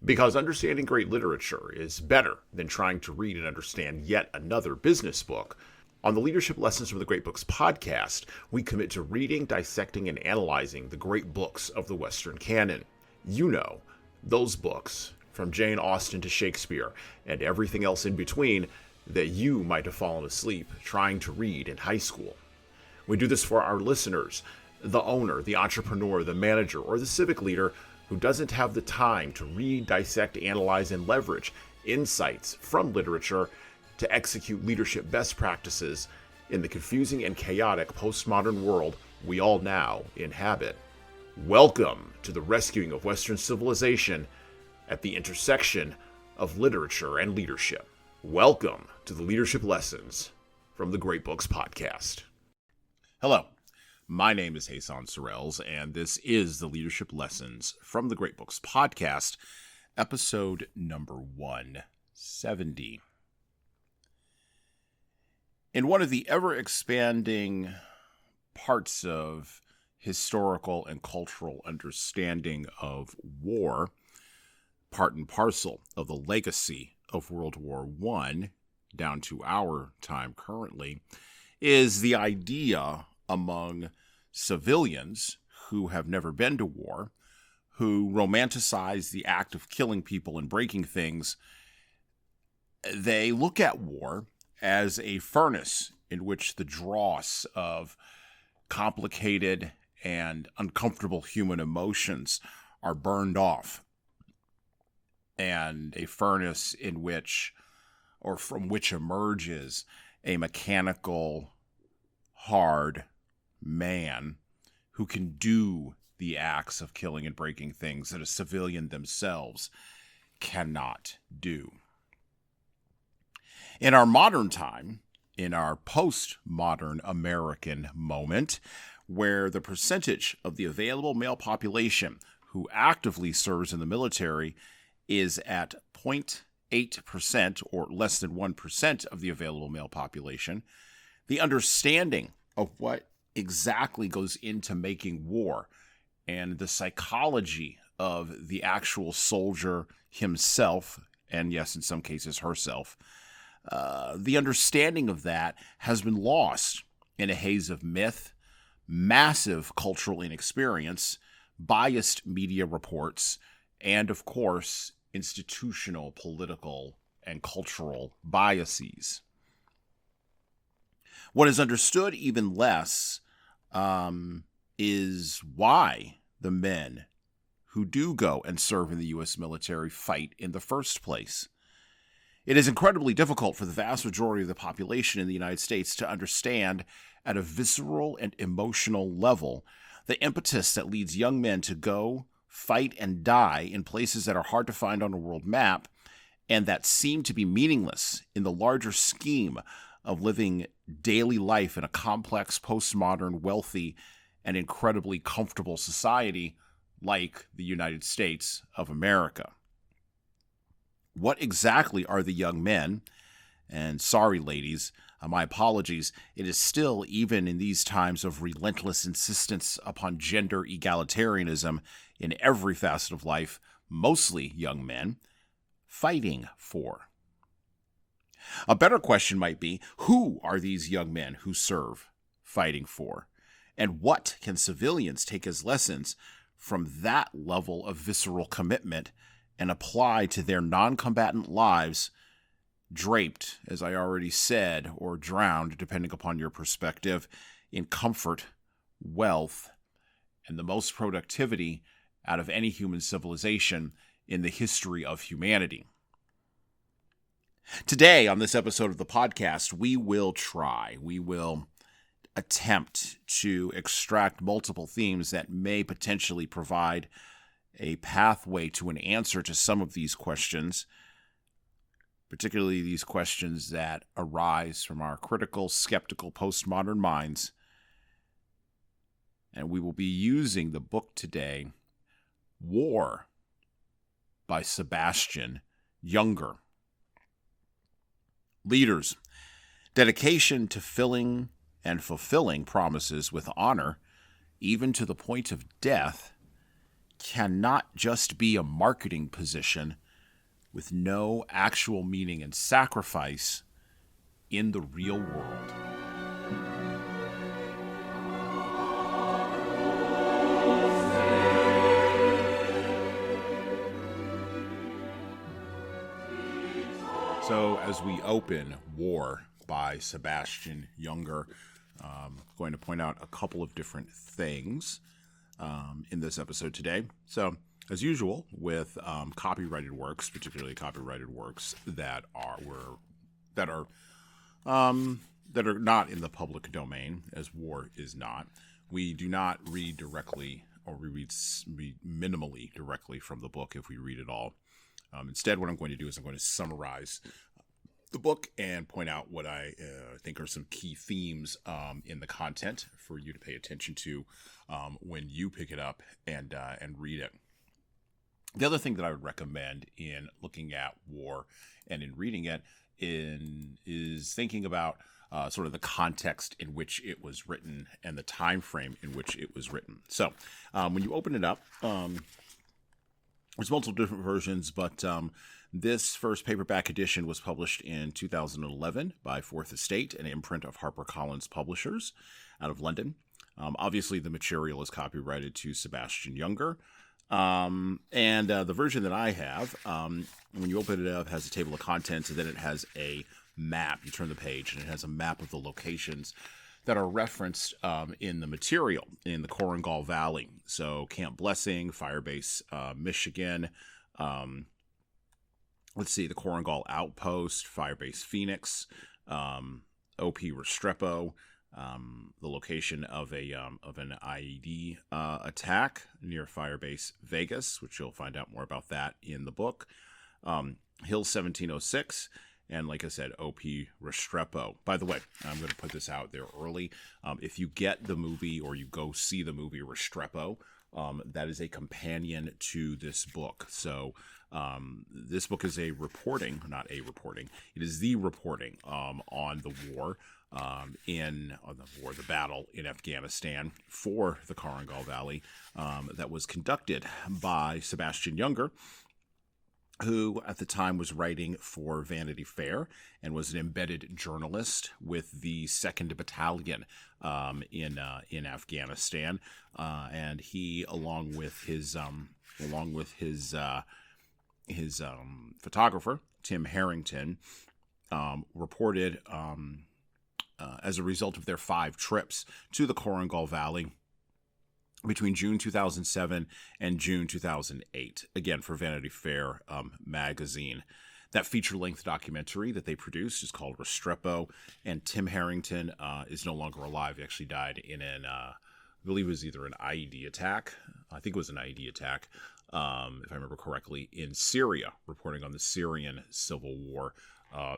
Because understanding great literature is better than trying to read and understand yet another business book. On the Leadership Lessons from the Great Books podcast, we commit to reading, dissecting, and analyzing the great books of the Western canon. You know, those books, from Jane Austen to Shakespeare, and everything else in between, that you might have fallen asleep trying to read in high school. We do this for our listeners, the owner, the entrepreneur, the manager, or the civic leader who doesn't have the time to read, dissect, analyze, and leverage insights from literature to execute leadership best practices in the confusing and chaotic postmodern world we all now inhabit. Welcome to the rescuing of Western civilization at the intersection of literature and leadership. Welcome to the Leadership Lessons from the Great Books podcast. Hello, my name is Jesan Sorrells, and this is the Leadership Lessons from the Great Books podcast, episode number 170. In one of the ever-expanding parts of historical and cultural understanding of war, part and parcel of the legacy of World War I, down to our time currently, is the idea among civilians who have never been to war, who romanticize the act of killing people and breaking things. They look at war as a furnace in which the dross of complicated and uncomfortable human emotions are burned off, and a furnace in which, or from which emerges a mechanical, hard man who can do the acts of killing and breaking things that a civilian themselves cannot do. In our modern time, in our postmodern American moment, where the percentage of the available male population who actively serves in the military is at 0.8% or less than 1% of the available male population, the understanding of what exactly goes into making war and the psychology of the actual soldier himself, and yes, in some cases herself, the understanding of that has been lost in a haze of myth, massive cultural inexperience, biased media reports, and of course, institutional, political, and cultural biases. What is understood even less is why the men who do go and serve in the U.S. military fight in the first place. It is incredibly difficult for the vast majority of the population in the United States to understand at a visceral and emotional level the impetus that leads young men to go, fight, and die in places that are hard to find on a world map and that seem to be meaningless in the larger scheme of living daily life in a complex, postmodern, wealthy, and incredibly comfortable society like the United States of America. What exactly are the young men? And sorry, ladies, my apologies. It is still, even in these times of relentless insistence upon gender egalitarianism in every facet of life, mostly young men, fighting for. A better question might be, who are these young men who serve fighting for? And what can civilians take as lessons from that level of visceral commitment and apply to their non-combatant lives, draped, as I already said, or drowned, depending upon your perspective, in comfort, wealth, and the most productivity out of any human civilization in the history of humanity? Today, on this episode of the podcast, we will attempt to extract multiple themes that may potentially provide a pathway to an answer to some of these questions, particularly these questions that arise from our critical, skeptical, postmodern minds. And we will be using the book today, War by Sebastian Junger. Leaders, dedication to filling and fulfilling promises with honor, even to the point of death, cannot just be a marketing position with no actual meaning and sacrifice in the real world. So as we open War by Sebastian Junger, I'm going to point out a couple of different things in this episode today. So as usual with copyrighted works, particularly copyrighted works that are not in the public domain, as War is not, we do not read directly, or we read minimally directly from the book if we read it all. Instead, what I'm going to do is I'm going to summarize the book and point out what I think are some key themes in the content for you to pay attention to when you pick it up and read it. The other thing that I would recommend in looking at War and in reading it is thinking about sort of the context in which it was written and the time frame in which it was written. So when you open it up, there's multiple different versions, but this first paperback edition was published in 2011 by Fourth Estate, an imprint of HarperCollins Publishers out of London. Obviously, the material is copyrighted to Sebastian Junger. And the version that I have, when you open it up, has a table of contents, and then it has a map. You turn the page, and it has a map of the locations that are referenced in the material in the Korengal Valley. So Camp Blessing, Firebase, Michigan. Let's see, the Korengal Outpost, Firebase Phoenix, OP Restrepo, the location of an IED attack near Firebase Vegas, which you'll find out more about that in the book. Hill 1706. And like I said, OP Restrepo. By the way, I'm going to put this out there early. If you get the movie or you go see the movie Restrepo, that is a companion to this book. So this book is it is the reporting on the war, the battle in Afghanistan for the Korengal Valley that was conducted by Sebastian Junger, who at the time was writing for Vanity Fair and was an embedded journalist with the 2nd Battalion in Afghanistan, and he, along with his photographer Tim Harrington, reported as a result of their 5 trips to the Korengal Valley between June 2007 and June 2008, again for Vanity Fair magazine. That feature-length documentary that they produced is called Restrepo, and Tim Harrington is no longer alive. He actually died in I believe it was either an IED attack. I think it was an IED attack, if I remember correctly, in Syria, reporting on the Syrian civil war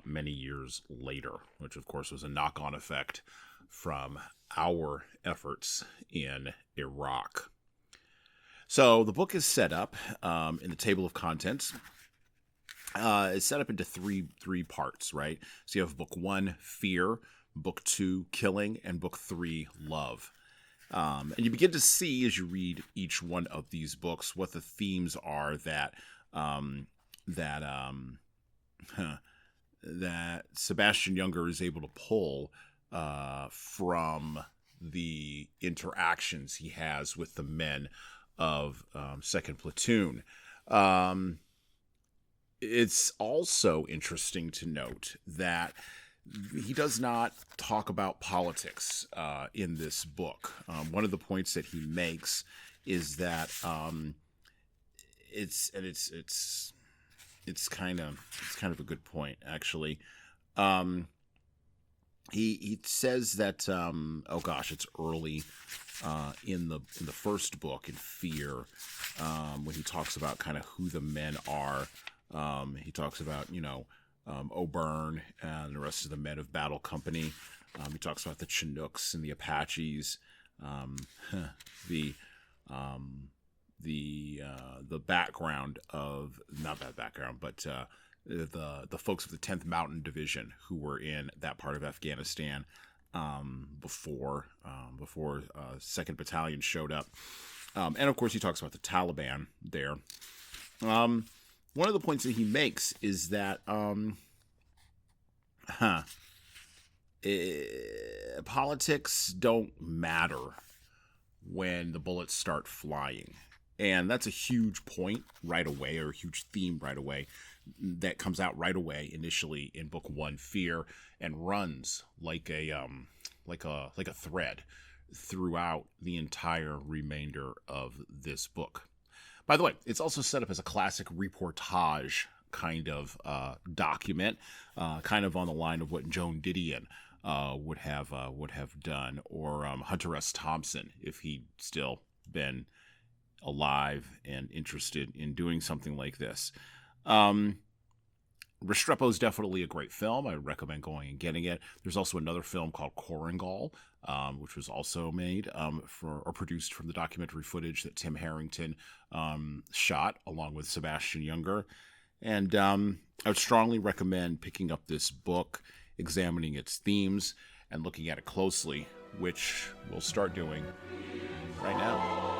many years later, which of course was a knock-on effect from our efforts in Iraq. So the book is set up in the table of contents. It's set up into three parts, right? So you have book 1, Fear, book 2, Killing, and book 3, Love. And you begin to see as you read each one of these books what the themes are that Sebastian Junger is able to pull from the interactions he has with the men of 2nd Platoon. It's also interesting to note that he does not talk about politics in this book. One of the points that he makes is that it's kind of a good point, actually. He says that it's early in the first book, in Fear, when he talks about kind of who the men are. He talks about O'Byrne and the rest of the men of Battle Company. He talks about the Chinooks and the Apaches, the background of, not that background, but the folks of the 10th Mountain Division who were in that part of Afghanistan before 2nd Battalion showed up. And of course, he talks about the Taliban there. One of the points that he makes is that politics don't matter when the bullets start flying. And that's a huge point right away, or a huge theme right away, that comes out right away initially in book 1, Fear, and runs like a thread throughout the entire remainder of this book. By the way, it's also set up as a classic reportage kind of document, kind of on the line of what Joan Didion would have done, or Hunter S. Thompson, if he'd still been alive and interested in doing something like this. Restrepo is definitely a great film. I recommend going and getting it. There's also another film called Korengal, which was also made or produced from the documentary footage that Tim Harrington shot along with Sebastian Junger. And I would strongly recommend picking up this book, examining its themes, and looking at it closely, which we'll start doing right now.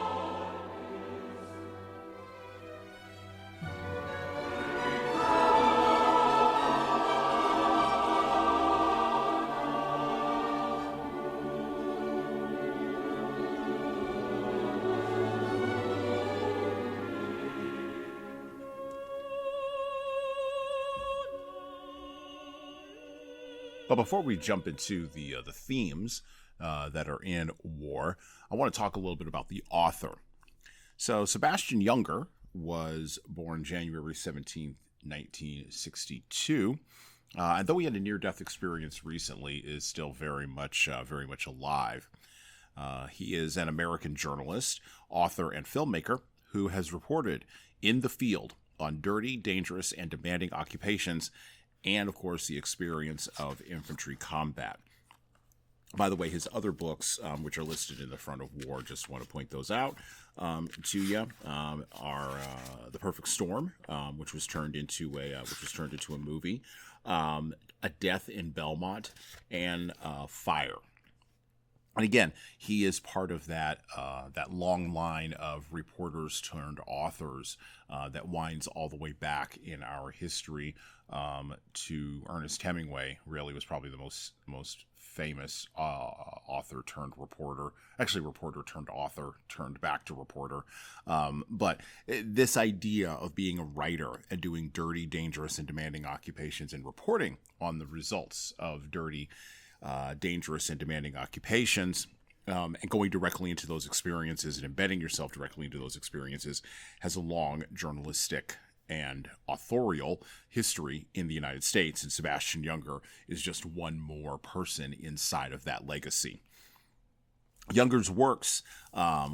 But before we jump into the themes that are in War, I want to talk a little bit about the author. So Sebastian Junger was born January 17th, 1962. And though he had a near-death experience recently, is still very much alive. He is an American journalist, author, and filmmaker who has reported in the field on dirty, dangerous, and demanding occupations, and, of course, the experience of infantry combat. By the way, his other books, which are listed in the front of War, just want to point those out to you, are The Perfect Storm, which was turned into a movie, A Death in Belmont, and Fire. And again, he is part of that long line of reporters turned authors that winds all the way back in our history to Ernest Hemingway. Really was probably the most famous author turned reporter. Actually, reporter turned author turned back to reporter. But this idea of being a writer and doing dirty, dangerous, and demanding occupations and reporting on the results of dirty, dangerous, and demanding occupations, and going directly into those experiences and embedding yourself directly into those experiences has a long journalistic and authorial history in the United States, and Sebastian Junger is just one more person inside of that legacy. Junger's works,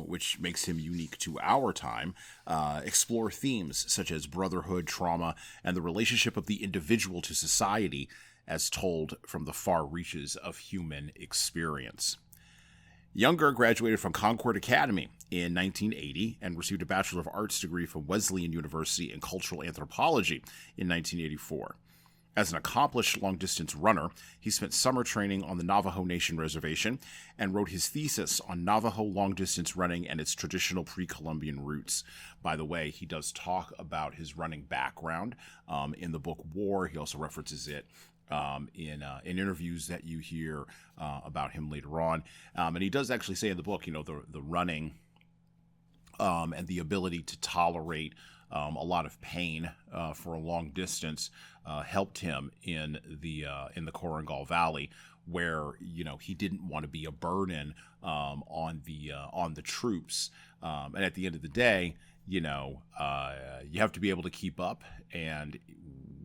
which makes him unique to our time, explore themes such as brotherhood, trauma, and the relationship of the individual to society as told from the far reaches of human experience. Junger graduated from Concord Academy in 1980 and received a Bachelor of Arts degree from Wesleyan University in Cultural Anthropology in 1984. As an accomplished long-distance runner, he spent summer training on the Navajo Nation Reservation and wrote his thesis on Navajo long-distance running and its traditional pre-Columbian roots. By the way, he does talk about his running background in the book War. He also references it in interviews that you hear about him later on. And he does actually say in the book, the running and the ability to tolerate a lot of pain for a long distance helped him in the Korengal Valley, where he didn't want to be a burden on the troops. And at the end of the day, you have to be able to keep up, and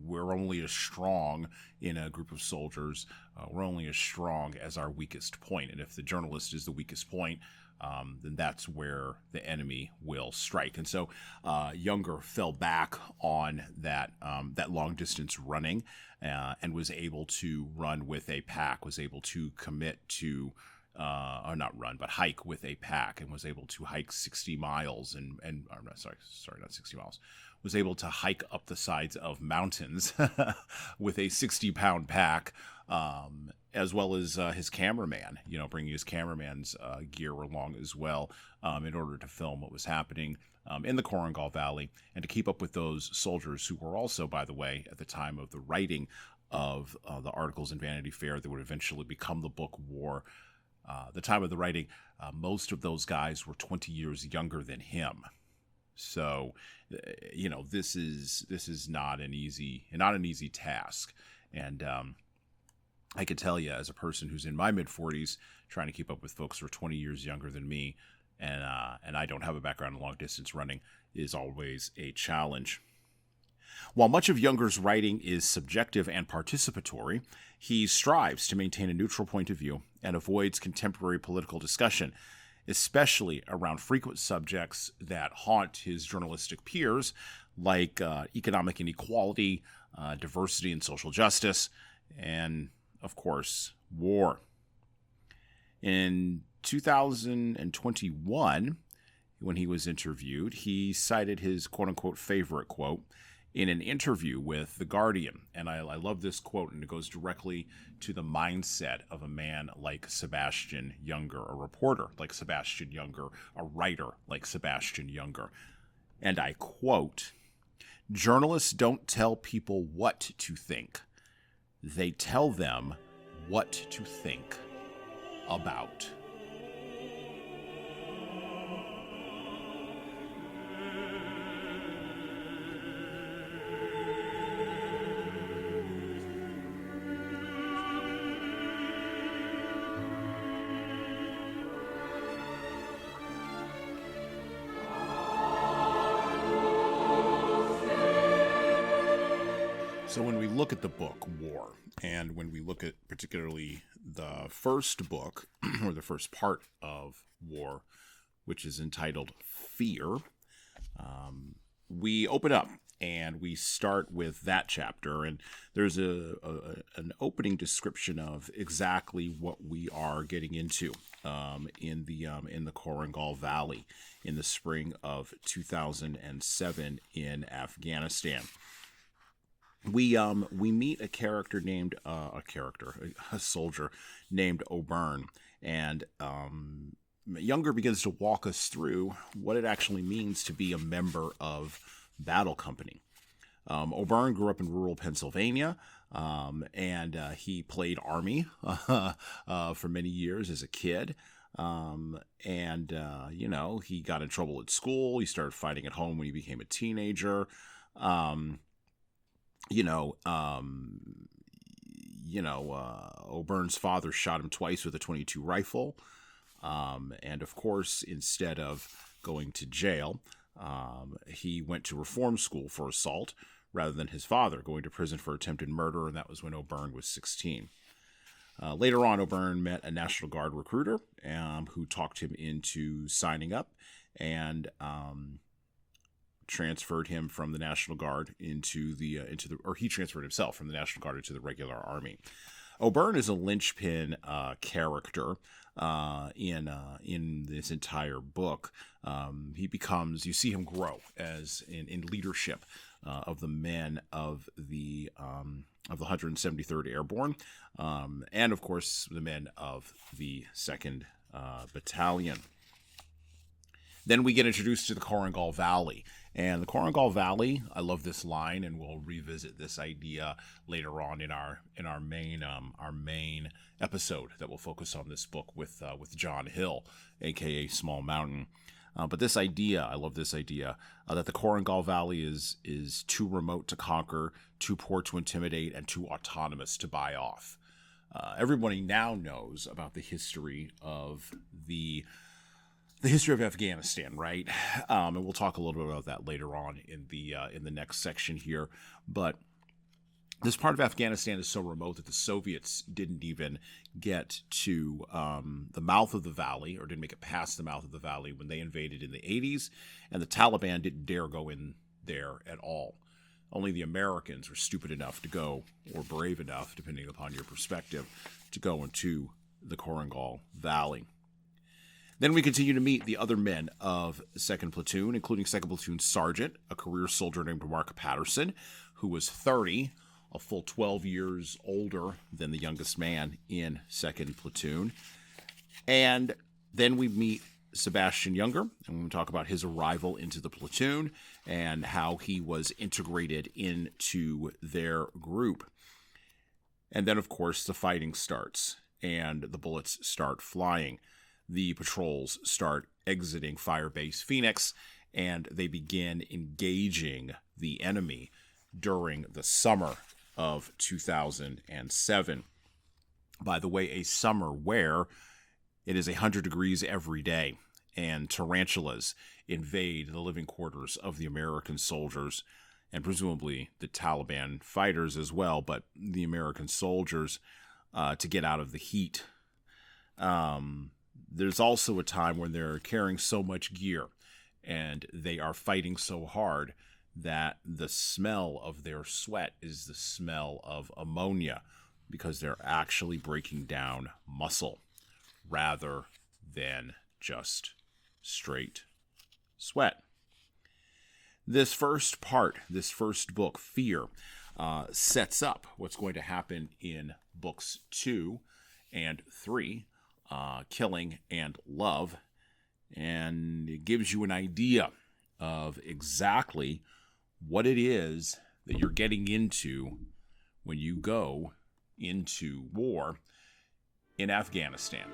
we're only as strong in a group of soldiers. We're only as strong as our weakest point. And if the journalist is the weakest point, then that's where the enemy will strike. And so Junger fell back on that long distance running and was able to run with a pack, was able to commit to or not run, but hike with a pack, and was able to hike 60 miles not 60 miles, was able to hike up the sides of mountains with a 60-pound pack, as well as his cameraman, bringing his cameraman's gear along as well, in order to film what was happening in the Korengal Valley, and to keep up with those soldiers who were also, by the way, at the time of the writing of the articles in Vanity Fair that would eventually become the book War. The time of the writing, most of those guys were 20 years younger than him. So, this is not an easy task. And I can tell you, as a person who's in my mid-40s, trying to keep up with folks who are 20 years younger than me, and I don't have a background in long-distance running, is always a challenge. While much of Junger's writing is subjective and participatory, he strives to maintain a neutral point of view and avoids contemporary political discussion, especially around frequent subjects that haunt his journalistic peers, like economic inequality, diversity and social justice, and, of course, war. In 2021, when he was interviewed, he cited his quote-unquote favorite quote in an interview with The Guardian. And I love this quote, and it goes directly to the mindset of a man like Sebastian Junger, a reporter like Sebastian Junger, a writer like Sebastian Junger. And I quote, "Journalists don't tell people what to think. They tell them what to think about." So when we look at the book War, and when we look at particularly the first book, or the first part of War, which is entitled Fear, we open up and we start with that chapter, and there's an opening description of exactly what we are getting into in the Korengal Valley in the spring of 2007 in Afghanistan. We meet a character named a soldier named O'Byrne, and Junger begins to walk us through what it actually means to be a member of Battle Company. O'Byrne grew up in rural Pennsylvania, and he played Army for many years as a kid. He got in trouble at school. He started fighting at home when he became a teenager. O'Byrne's father shot him twice with a .22 rifle. And of course, instead of going to jail, he went to reform school for assault rather than his father going to prison for attempted murder. And that was when O'Byrne was 16. Later on, O'Byrne met a National Guard recruiter who talked him into signing up and transferred him from the National Guard he transferred himself from the National Guard into the regular Army. O'Byrne is a linchpin character in this entire book. You see him grow as in leadership of the men of the 173rd Airborne, and of course the men of the 2nd Battalion. Then we get introduced to the Korengal Valley. And the Korengal Valley, I love this line, and we'll revisit this idea later on in our main episode that will focus on this book with John Hill, aka Small Mountain. But this idea, I love this idea, that the Korengal Valley is too remote to conquer, too poor to intimidate, and too autonomous to buy off. Everybody now knows about the history of the history of Afghanistan, right? And we'll talk a little bit about that later on in the next section here. But this part of Afghanistan is so remote that the Soviets didn't even get to the mouth of the valley, or didn't make it past the mouth of the valley when they invaded in the 80s, and the Taliban didn't dare go in there at all. Only the Americans were stupid enough to go, or brave enough, depending upon your perspective, to go into the Korengal Valley. Then we continue to meet the other men of 2nd Platoon, including 2nd Platoon Sergeant, a career soldier named Mark Patterson, who was 30, a full 12 years older than the youngest man in 2nd Platoon. And then we meet Sebastian Junger, and we'll talk about his arrival into the platoon and how he was integrated into their group. And then, of course, the fighting starts, and the bullets start flying. The patrols start exiting Firebase Phoenix, and they begin engaging the enemy during the summer of 2007. By the way, a summer where it is 100 degrees every day, and tarantulas invade the living quarters of the American soldiers, and presumably the Taliban fighters as well, but the American soldiers to get out of the heat. There's also a time when they're carrying so much gear and they are fighting so hard that the smell of their sweat is the smell of ammonia, because they're actually breaking down muscle rather than just straight sweat. This first book, Fear, sets up what's going to happen in books 2 and 3, Killing and Love, and it gives you an idea of exactly what it is that you're getting into when you go into war in Afghanistan.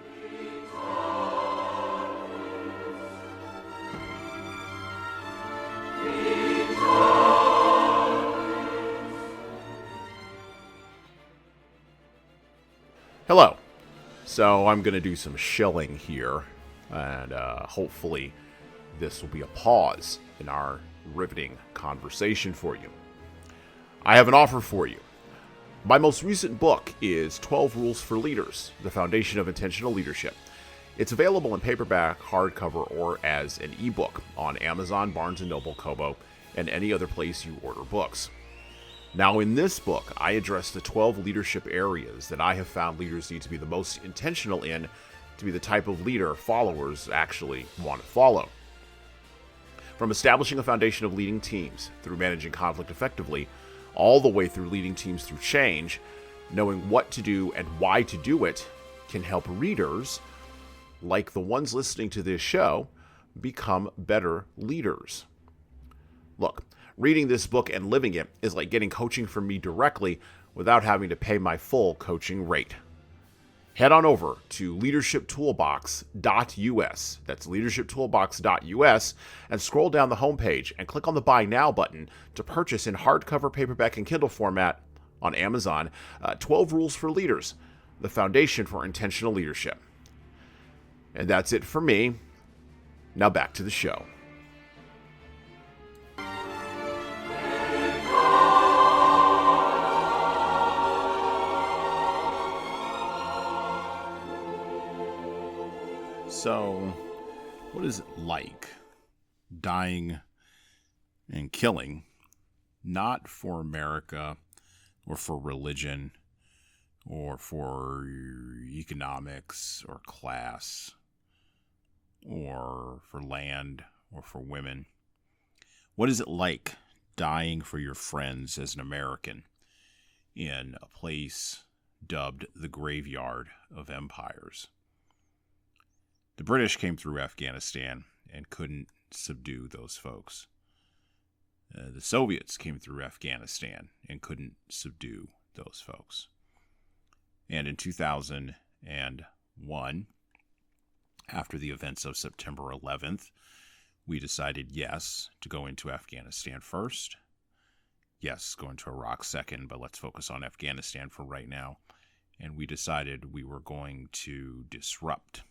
Hello. So I'm going to do some shilling here, and hopefully this will be a pause in our riveting conversation for you. I have an offer for you. My most recent book is 12 Rules for Leaders, The Foundation of Intentional Leadership. It's available in paperback, hardcover, or as an ebook on Amazon, Barnes & Noble, Kobo, and any other place you order books. Now, in this book, I address the 12 leadership areas that I have found leaders need to be the most intentional in to be the type of leader followers actually want to follow. From establishing a foundation of leading teams through managing conflict effectively, all the way through leading teams through change, knowing what to do and why to do it can help readers, like the ones listening to this show, become better leaders. Look, reading this book and living it is like getting coaching from me directly without having to pay my full coaching rate. Head on over to leadershiptoolbox.us, that's leadershiptoolbox.us, and scroll down the homepage and click on the Buy Now button to purchase in hardcover, paperback, and Kindle format on Amazon 12 Rules for Leaders, the foundation for intentional leadership. And that's it for me. Now back to the show. So, what is it like dying and killing, not for America or for religion or for economics or class or for land or for women? What is it like dying for your friends as an American in a place dubbed the graveyard of empires? The British came through Afghanistan and couldn't subdue those folks. The Soviets came through Afghanistan and couldn't subdue those folks. And in 2001, after the events of September 11th, we decided, yes, to go into Afghanistan first. Yes, go into Iraq second, but let's focus on Afghanistan for right now. And we decided we were going to disrupt.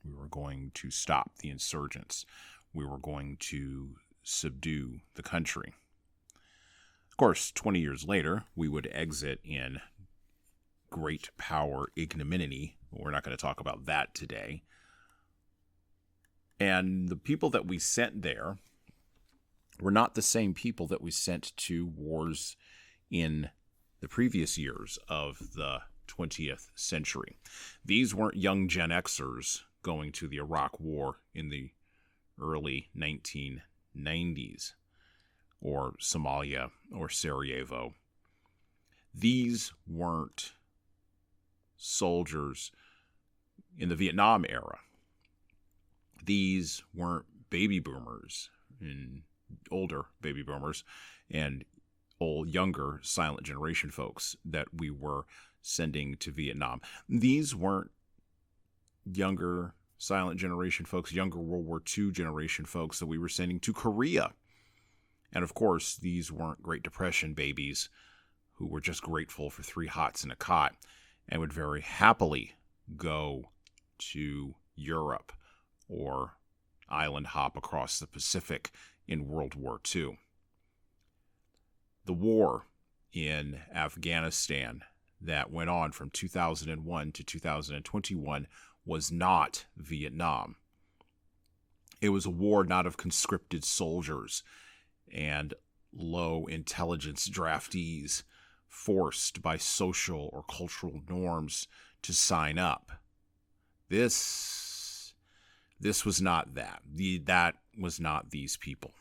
We were going to stop the insurgents. We were going to subdue the country. Of course, 20 years later, we would exit in great power ignominy. We're not going to talk about that today. And the people that we sent there were not the same people that we sent to wars in the previous years of the 20th century. These weren't young Gen Xers going to the Iraq War in the early 1990s, or Somalia, or Sarajevo. These weren't soldiers in the Vietnam era. These weren't baby boomers and older baby boomers and younger silent generation folks that we were sending to Vietnam. These weren't younger silent generation folks, younger World War II generation folks that we were sending to Korea. And of course, these weren't Great Depression babies who were just grateful for 3 hots and a cot and would very happily go to Europe or island hop across the Pacific in World War II. The war in Afghanistan that went on from 2001 to 2021 was not Vietnam. It was a war not of conscripted soldiers and low intelligence draftees forced by social or cultural norms to sign up. This was not that. That was not these people.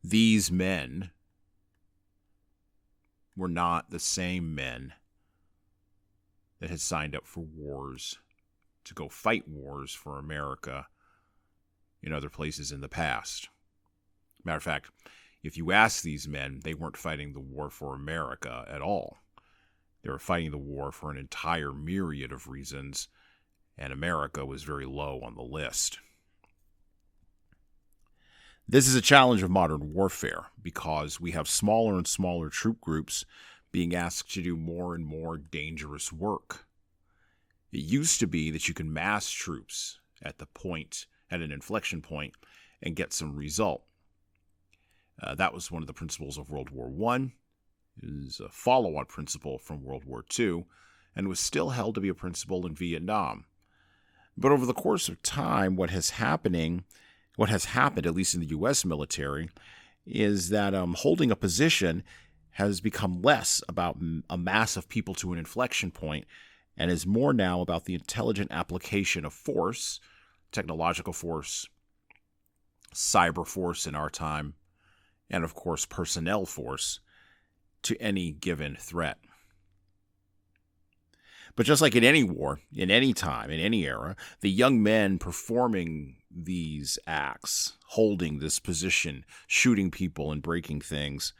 These men were not the same men that had signed up for wars to go fight wars for America in other places in the past. Matter of fact, if you ask these men, they weren't fighting the war for America at all. They were fighting the war for an entire myriad of reasons, and America was very low on the list. This is a challenge of modern warfare because we have smaller and smaller troop groups being asked to do more and more dangerous work. It used to be that you could mass troops at an inflection point, and get some result. That was one of the principles of World War I. It was a follow-on principle from World War II, and was still held to be a principle in Vietnam. But over the course of time, what has happened, at least in the U.S. military, is that holding a position has become less about a mass of people to an inflection point, and is more now about the intelligent application of force, technological force, cyber force in our time, and of course personnel force, to any given threat. But just like in any war, in any time, in any era, the young men performing these acts, holding this position, shooting people and breaking things,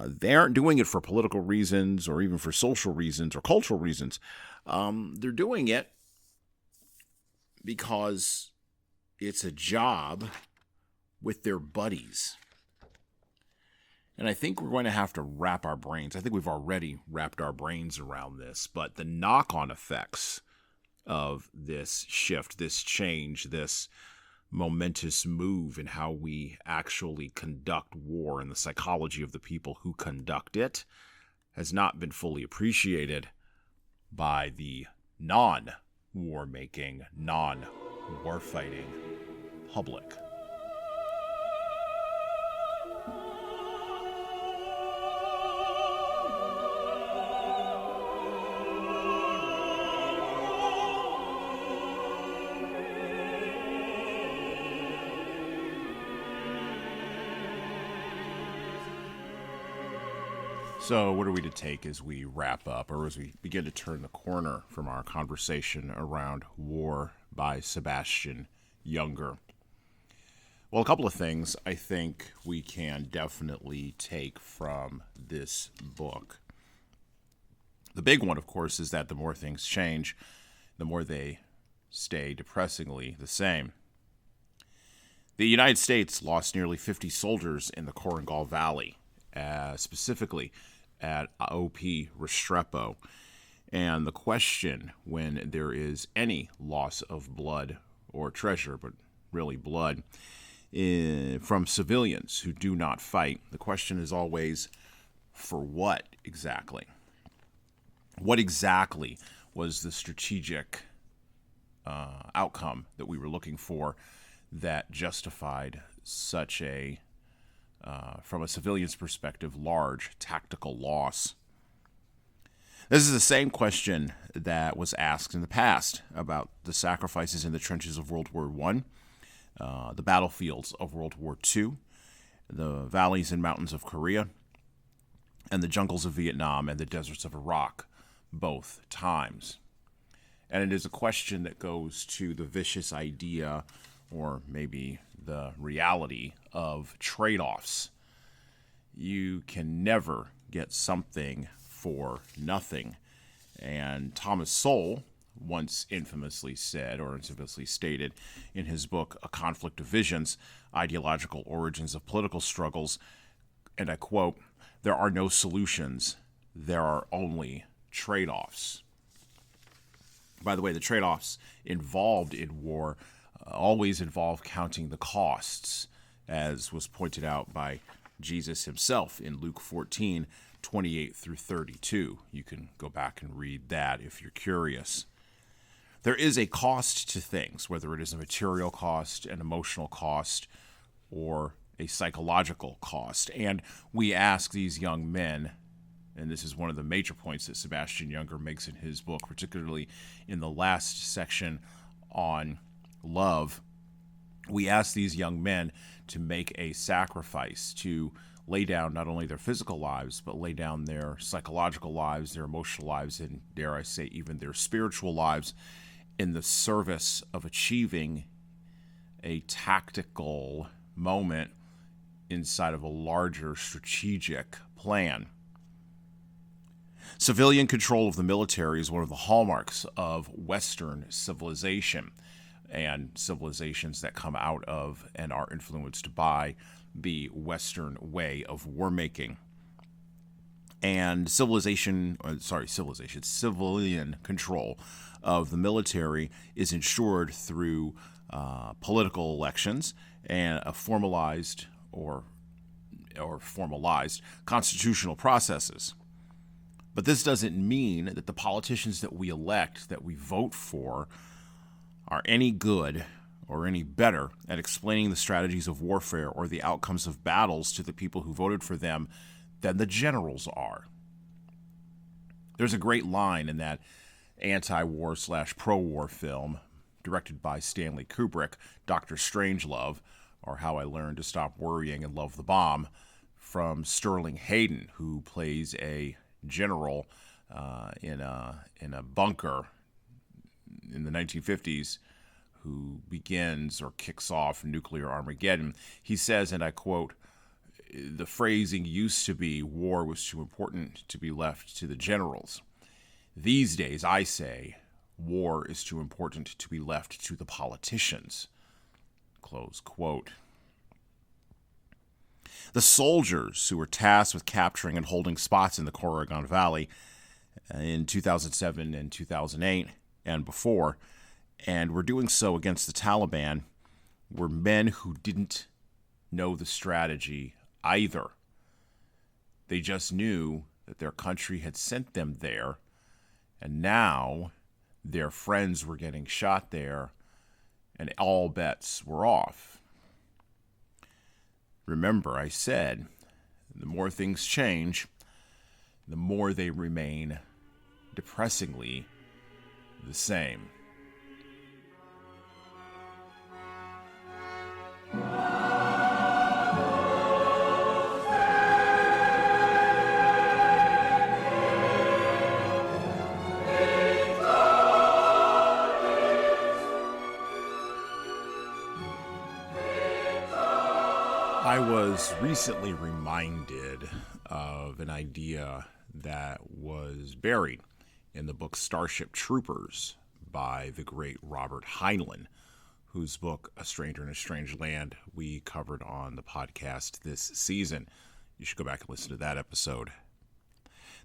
they aren't doing it for political reasons or even for social reasons or cultural reasons. They're doing it because it's a job with their buddies. And I think we're going to have to wrap our brains. I think we've already wrapped our brains around this, but the knock-on effects of this shift, this change, this momentous move in how we actually conduct war and the psychology of the people who conduct it has not been fully appreciated by the non-war-making, non-war-fighting public. So what are we to take as we wrap up, or as we begin to turn the corner from our conversation around War by Sebastian Junger? Well, a couple of things I think we can definitely take from this book. The big one, of course, is that the more things change, the more they stay depressingly the same. The United States lost nearly 50 soldiers in the Korengal Valley, specifically at OP Restrepo. And the question, when there is any loss of blood or treasure, but really blood, from civilians who do not fight, the question is always, for what exactly? What exactly was the strategic outcome that we were looking for that justified such a from a civilian's perspective, large tactical loss? This is the same question that was asked in the past about the sacrifices in the trenches of World War I, the battlefields of World War II, the valleys and mountains of Korea, and the jungles of Vietnam and the deserts of Iraq, both times. And it is a question that goes to the vicious idea, or maybe the reality, of trade-offs. You can never get something for nothing. And Thomas Sowell once infamously said, or infamously stated in his book, A Conflict of Visions, Ideological Origins of Political Struggles, and I quote, "There are no solutions, there are only trade-offs." By the way, the trade-offs involved in war always involve counting the costs, as was pointed out by Jesus himself in Luke 14:28 through 32. You can go back and read that if you're curious. There is a cost to things, whether it is a material cost, an emotional cost, or a psychological cost. And we ask these young men, and this is one of the major points that Sebastian Junger makes in his book, particularly in the last section on love, we ask these young men to make a sacrifice, to lay down not only their physical lives, but lay down their psychological lives, their emotional lives, and dare I say even their spiritual lives in the service of achieving a tactical moment inside of a larger strategic plan. Civilian control of the military is one of the hallmarks of Western civilization, and civilizations that come out of and are influenced by the Western way of war making. And civilian control of the military is ensured through political elections and a formalized constitutional processes. But this doesn't mean that the politicians that we elect, that we vote for, are any good or any better at explaining the strategies of warfare or the outcomes of battles to the people who voted for them than the generals are. There's a great line in that anti-war / pro-war film directed by Stanley Kubrick, Dr. Strangelove, or How I Learned to Stop Worrying and Love the Bomb, from Sterling Hayden, who plays a general in a bunker in the 1950s who begins or kicks off nuclear Armageddon. He says, and I quote, "The phrasing used to be war was too important to be left to the generals. These days, I say, war is too important to be left to the politicians." Close quote. The soldiers who were tasked with capturing and holding spots in the Koregan Valley in 2007 and 2008 and before, and were doing so against the Taliban, were men who didn't know the strategy either. They just knew that their country had sent them there, and now their friends were getting shot there, and all bets were off. Remember, I said, the more things change, the more they remain depressingly the same. I was recently reminded of an idea that was buried in the book Starship Troopers by the great Robert Heinlein, whose book, A Stranger in a Strange Land, we covered on the podcast this season. You should go back and listen to that episode.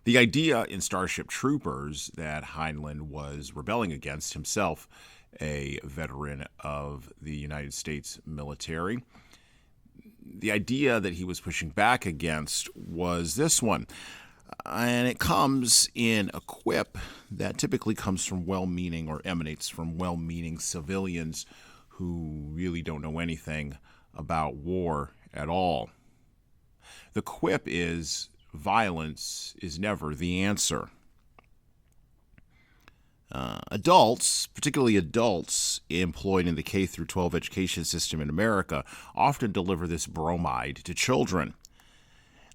The idea in Starship Troopers that Heinlein was rebelling against, himself a veteran of the United States military, the idea that he was pushing back against was this one. And it comes in a quip that typically comes from well-meaning or emanates from well-meaning civilians who really don't know anything about war at all. The quip is, violence is never the answer. Adults, particularly adults employed in the K through 12 education system in America, often deliver this bromide to children.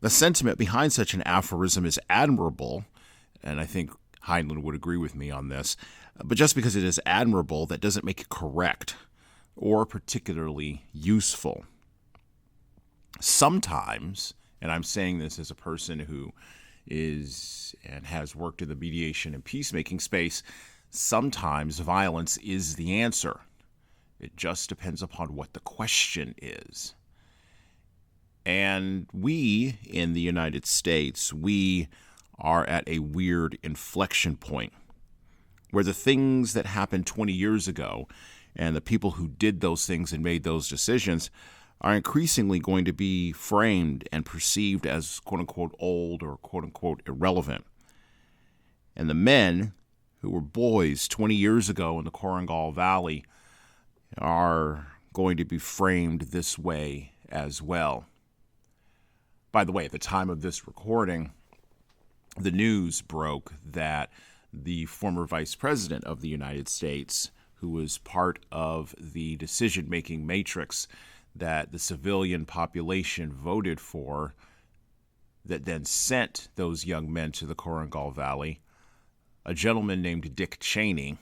The sentiment behind such an aphorism is admirable, and I think Heinlein would agree with me on this, but just because it is admirable, that doesn't make it correct or particularly useful. Sometimes, and I'm saying this as a person who is and has worked in the mediation and peacemaking space, sometimes violence is the answer. It just depends upon what the question is. And we in the United States, we are at a weird inflection point where the things that happened 20 years ago and the people who did those things and made those decisions are increasingly going to be framed and perceived as quote-unquote old or quote-unquote irrelevant. And the men who were boys 20 years ago in the Korengal Valley are going to be framed this way as well. By the way, at the time of this recording, the news broke that the former vice president of the United States, who was part of the decision-making matrix that the civilian population voted for, that then sent those young men to the Korengal Valley, a gentleman named Dick Cheney,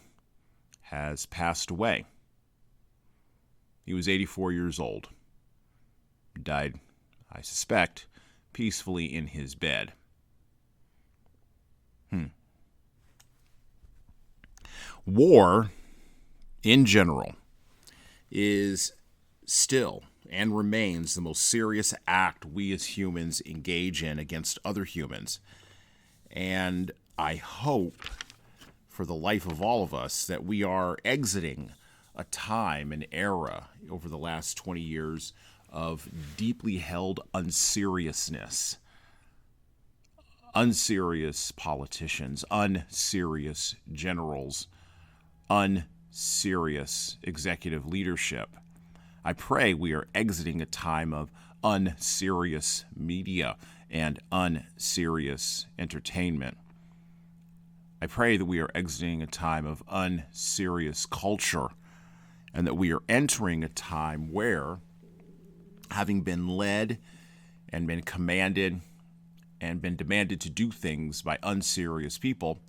has passed away. He was 84 years old. Died, I suspect, peacefully in his bed. War, in general, is still and remains the most serious act we as humans engage in against other humans. And I hope, for the life of all of us, that we are exiting a time, an era over the last 20 years of deeply held unseriousness. Unserious politicians, unserious generals, unserious executive leadership. I pray we are exiting a time of unserious media and unserious entertainment. I pray that we are exiting a time of unserious culture and that we are entering a time where, having been led and been commanded and been demanded to do things by unserious people,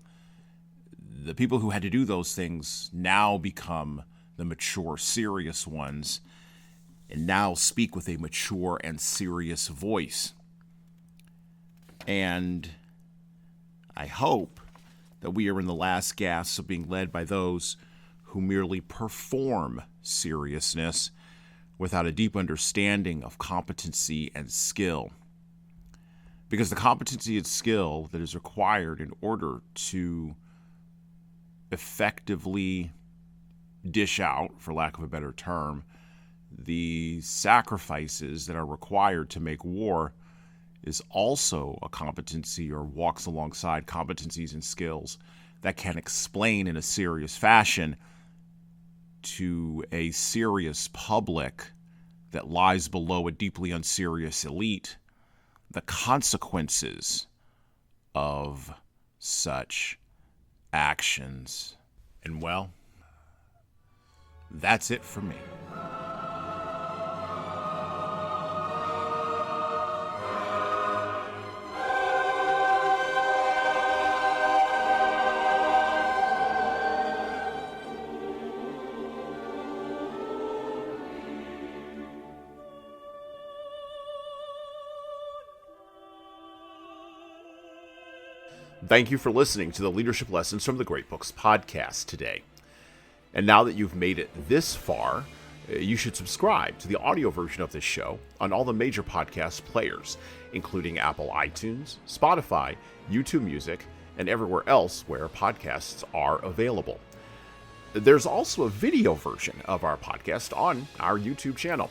the people who had to do those things now become the mature, serious ones, and now speak with a mature and serious voice. And I hope that we are in the last gasps of being led by those who merely perform seriousness without a deep understanding of competency and skill. Because the competency and skill that is required in order to effectively dish out, for lack of a better term, the sacrifices that are required to make war is also a competency, or walks alongside competencies and skills that can explain in a serious fashion to a serious public that lies below a deeply unserious elite the consequences of such actions. And well, that's it for me. Thank you for listening to the Leadership Lessons from the Great Books podcast today. And now that you've made it this far, you should subscribe to the audio version of this show on all the major podcast players, including Apple iTunes, Spotify, YouTube Music, and everywhere else where podcasts are available. There's also a video version of our podcast on our YouTube channel.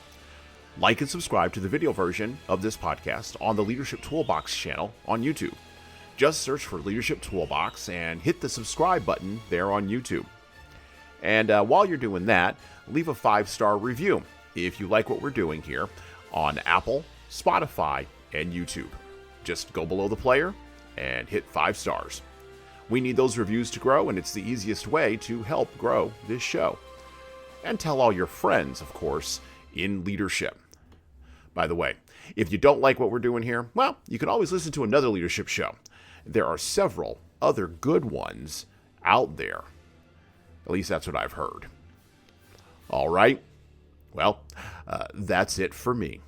Like and subscribe to the video version of this podcast on the Leadership Toolbox channel on YouTube. Just search for Leadership Toolbox and hit the subscribe button there on YouTube. And while you're doing that, leave a 5-star review if you like what we're doing here on Apple, Spotify, and YouTube. Just go below the player and hit 5 stars. We need those reviews to grow, and it's the easiest way to help grow this show. And tell all your friends, of course, in leadership. By the way, if you don't like what we're doing here, well, you can always listen to another leadership show. There are several other good ones out there. At least that's what I've heard. All right. Well, that's it for me.